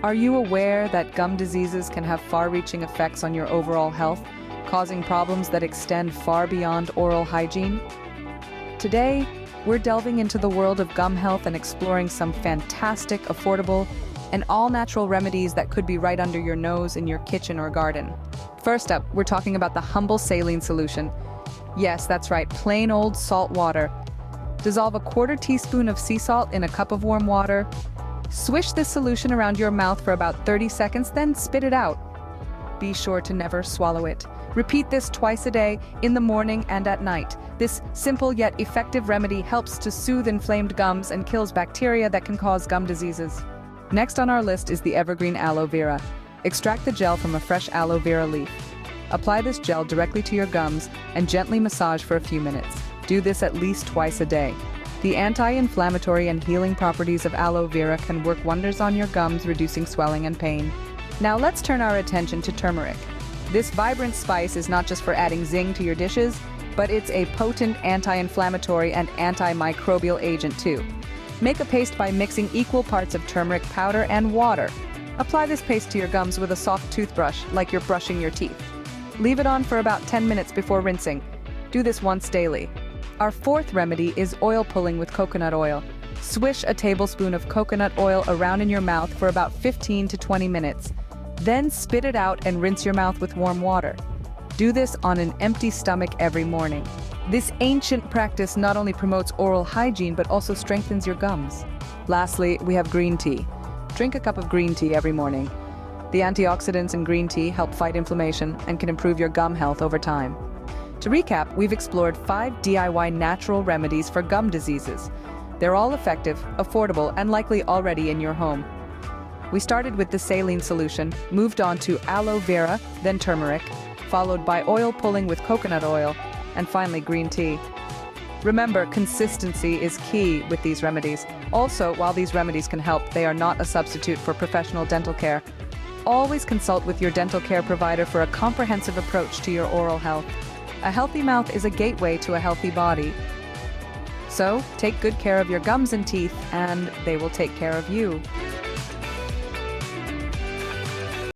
Are you aware that gum diseases can have far-reaching effects on your overall health, causing problems that extend far beyond oral hygiene? Today, we're delving into the world of gum health and exploring some fantastic, affordable, and all-natural remedies that could be right under your nose in your kitchen or garden. First up, we're talking about the humble saline solution. Yes, that's right, plain old salt water. Dissolve a quarter teaspoon of sea salt in a cup of warm water. Swish this solution around your mouth for about 30 seconds, then spit it out. Be sure to never swallow it. Repeat this twice a day, in the morning and at night. This simple yet effective remedy helps to soothe inflamed gums and kills bacteria that can cause gum diseases. Next on our list is the evergreen aloe vera. Extract the gel from a fresh aloe vera leaf. Apply this gel directly to your gums and gently massage for a few minutes. Do this at least twice a day. The anti-inflammatory and healing properties of aloe vera can work wonders on your gums, reducing swelling and pain. Now let's turn our attention to turmeric. This vibrant spice is not just for adding zing to your dishes, but it's a potent anti-inflammatory and antimicrobial agent too. Make a paste by mixing equal parts of turmeric powder and water. Apply this paste to your gums with a soft toothbrush, like you're brushing your teeth. Leave it on for about 10 minutes before rinsing. Do this once daily. Our fourth remedy is oil pulling with coconut oil. Swish a tablespoon of coconut oil around in your mouth for about 15 to 20 minutes. Then spit it out and rinse your mouth with warm water. Do this on an empty stomach every morning. This ancient practice not only promotes oral hygiene but also strengthens your gums. Lastly, we have green tea. Drink a cup of green tea every morning. The antioxidants in green tea help fight inflammation and can improve your gum health over time. To recap, we've explored 5 DIY natural remedies for gum diseases. They're all effective, affordable, and likely already in your home. We started with the saline solution, moved on to aloe vera, then turmeric, followed by oil pulling with coconut oil, and finally green tea. Remember, consistency is key with these remedies. Also, while these remedies can help, they are not a substitute for professional dental care. Always consult with your dental care provider for a comprehensive approach to your oral health. A healthy mouth is a gateway to a healthy body. So, take good care of your gums and teeth, and they will take care of you.